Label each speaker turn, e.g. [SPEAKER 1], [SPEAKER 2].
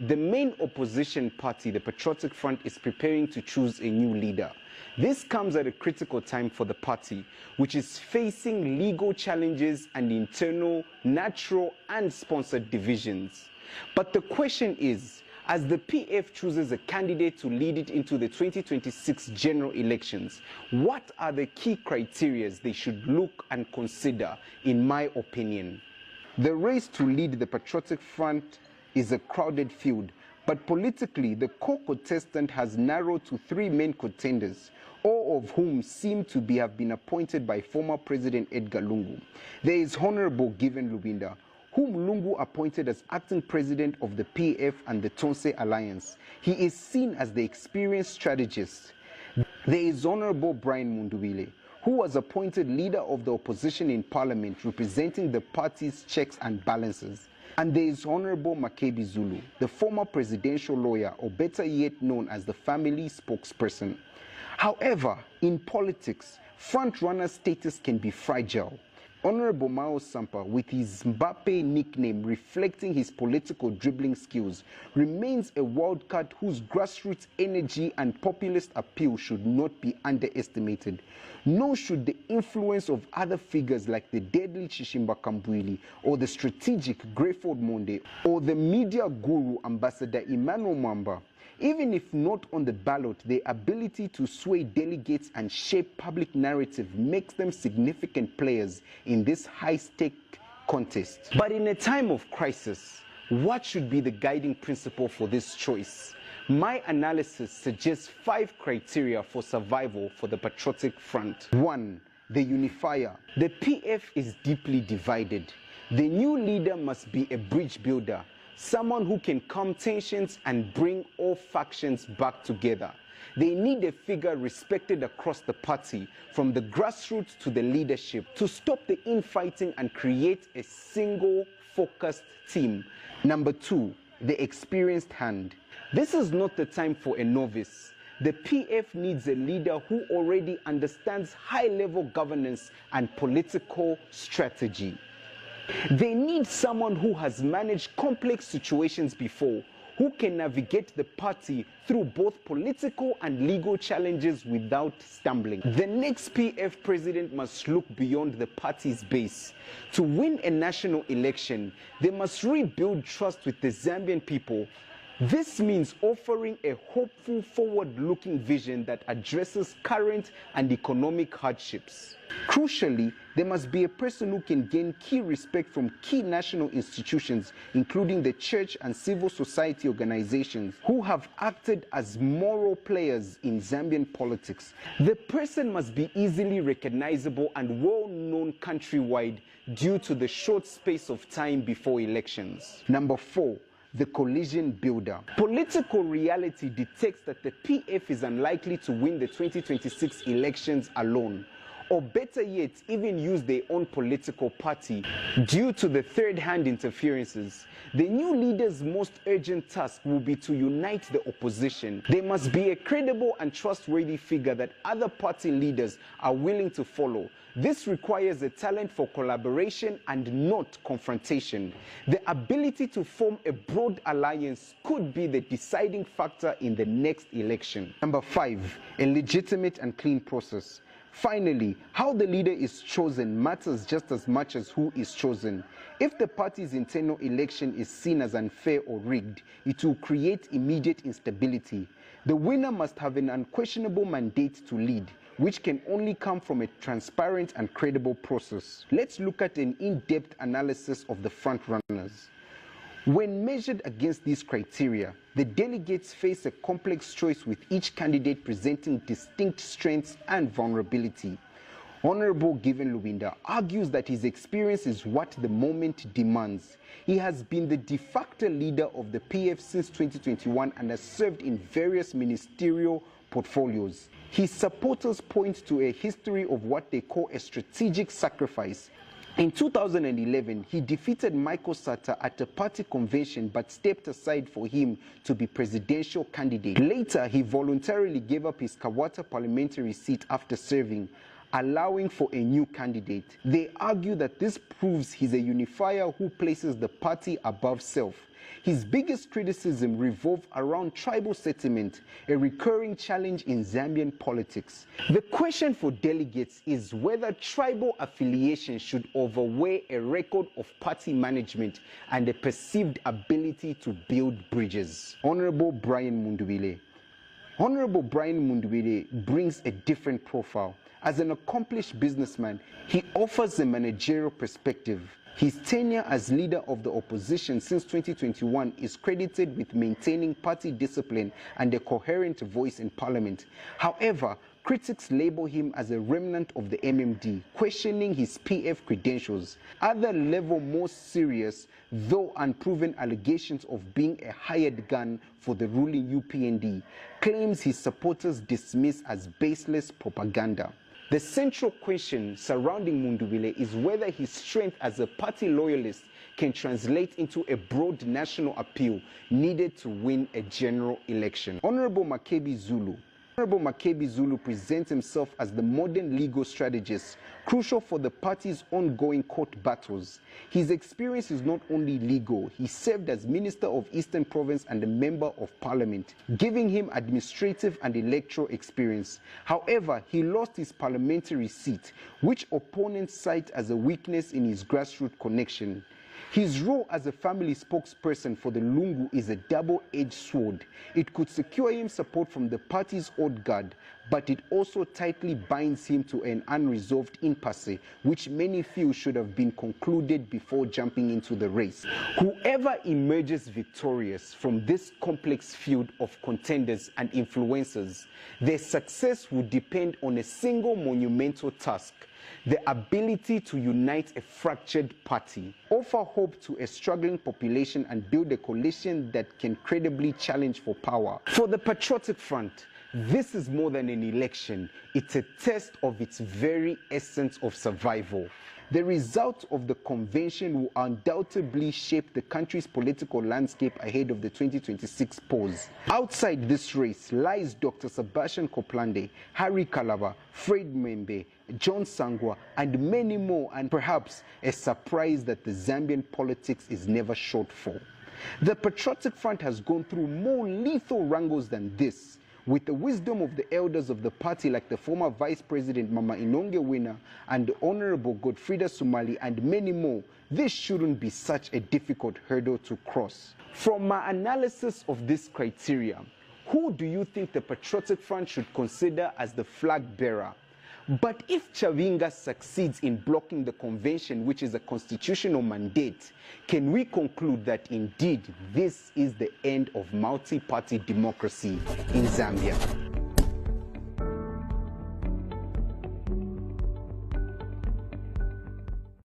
[SPEAKER 1] the main opposition party, the Patriotic Front, is preparing to choose a new leader. This comes at a critical time for the party, which is facing legal challenges and internal, natural and sponsored divisions. But the question is, as the PF chooses a candidate to lead it into the 2026 general elections, what are the key criteria they should look and consider, in my opinion? The race to lead the Patriotic Front is a crowded field, but politically the co-contestant has narrowed to three main contenders, all of whom seem to have been appointed by former President Edgar Lungu. There is Honorable Given Lubinda, whom Lungu appointed as acting president of the PF and the Tonse Alliance. He is seen as the experienced strategist. There is Honorable Brian Mundubile, who was appointed leader of the opposition in parliament, representing the party's checks and balances. And there is Honorable Makebi Zulu, the former presidential lawyer, or better yet known as the family spokesperson. However, in politics, front-runner status can be fragile. Honorable Mao Sampa, with his Mbappe nickname reflecting his political dribbling skills, remains a wildcard whose grassroots energy and populist appeal should not be underestimated. Nor should the influence of other figures like the deadly Chishimba Kambwili or the strategic Greyford Monde or the media guru Ambassador Emmanuel Mamba. Even if not on the ballot, their ability to sway delegates and shape public narrative makes them significant players in this high-stake contest. But in a time of crisis, what should be the guiding principle for this choice? My analysis suggests 5 criteria for survival for the Patriotic Front. 1. The unifier. The PF is deeply divided. The new leader must be a bridge builder, someone who can calm tensions and bring all factions back together. They need a figure respected across the party, from the grassroots to the leadership, to stop the infighting and create a single focused team. Number 2, the experienced hand. This is not the time for a novice. The PF needs a leader who already understands high-level governance and political strategy. They need someone who has managed complex situations before, who can navigate the party through both political and legal challenges without stumbling. The next PF president must look beyond the party's base. To win a national election, they must rebuild trust with the Zambian people. This means offering a hopeful, forward-looking vision that addresses current and economic hardships. Crucially, there must be a person who can gain key respect from key national institutions, including the church and civil society organizations, who have acted as moral players in Zambian politics. The person must be easily recognizable and well-known countrywide due to the short space of time before elections. Number 4. The collision builder. Political reality dictates that the PF is unlikely to win the 2026 elections alone, or better yet, even use their own political party due to the third-hand interferences. The new leader's most urgent task will be to unite the opposition. They must be a credible and trustworthy figure that other party leaders are willing to follow. This requires a talent for collaboration and not confrontation. The ability to form a broad alliance could be the deciding factor in the next election. Number 5, a legitimate and clean process. Finally, how the leader is chosen matters just as much as who is chosen. If the party's internal election is seen as unfair or rigged, it will create immediate instability. The winner must have an unquestionable mandate to lead, which can only come from a transparent and credible process. Let's look at an in-depth analysis of the front-runners. When measured against these criteria, the delegates face a complex choice with each candidate presenting distinct strengths and vulnerability. Honorable Given Lubinda argues that his experience is what the moment demands. He has been the de facto leader of the PF since 2021 and has served in various ministerial portfolios. His supporters point to a history of what they call a strategic sacrifice. In 2011, he defeated Michael Sata at a party convention but stepped aside for him to be presidential candidate. Later, he voluntarily gave up his Kawata parliamentary seat after serving, allowing for a new candidate. They argue that this proves he's a unifier who places the party above self. His biggest criticism revolved around tribal settlement, a recurring challenge in Zambian politics. The question for delegates is whether tribal affiliation should overweigh a record of party management and a perceived ability to build bridges. Honorable Brian Mundubile. Honorable Brian Mundubile brings a different profile. As an accomplished businessman, he offers a managerial perspective. His tenure as leader of the opposition since 2021 is credited with maintaining party discipline and a coherent voice in parliament. However, critics label him as a remnant of the MMD, questioning his PF credentials. Other level more serious, though unproven allegations of being a hired gun for the ruling UPND, claims his supporters dismiss as baseless propaganda. The central question surrounding Mundubile is whether his strength as a party loyalist can translate into a broad national appeal needed to win a general election. Honorable Makebi Zulu. Honorable Makebi Zulu presents himself as the modern legal strategist, crucial for the party's ongoing court battles. His experience is not only legal, he served as Minister of Eastern Province and a Member of Parliament, giving him administrative and electoral experience. However, he lost his parliamentary seat, which opponents cite as a weakness in his grassroots connection. His role as a family spokesperson for the Lungu is a double-edged sword. It could secure him support from the party's old guard, but it also tightly binds him to an unresolved impasse, which many feel should have been concluded before jumping into the race. Whoever emerges victorious from this complex field of contenders and influencers, their success will depend on a single monumental task: the ability to unite a fractured party, offer hope to a struggling population, and build a coalition that can credibly challenge for power. For the Patriotic Front, this is more than an election. It's a test of its very essence of survival. The result of the convention will undoubtedly shape the country's political landscape ahead of the 2026 polls. Outside this race lies Dr. Sebastian Koplande, Harry Kalaba, Fred Membe, John Sangwa, and many more, and perhaps a surprise that the Zambian politics is never short for. The Patriotic Front has gone through more lethal wrangles than this. With the wisdom of the elders of the party like the former Vice President Mama Inonge Winner and the Honorable Godfrida Sumali and many more, this shouldn't be such a difficult hurdle to cross. From my analysis of this criteria, who do you think the Patriotic Front should consider as the flag bearer? But if Chavinga succeeds in blocking the convention, which is a constitutional mandate, can we conclude that indeed this is the end of multi-party democracy in Zambia?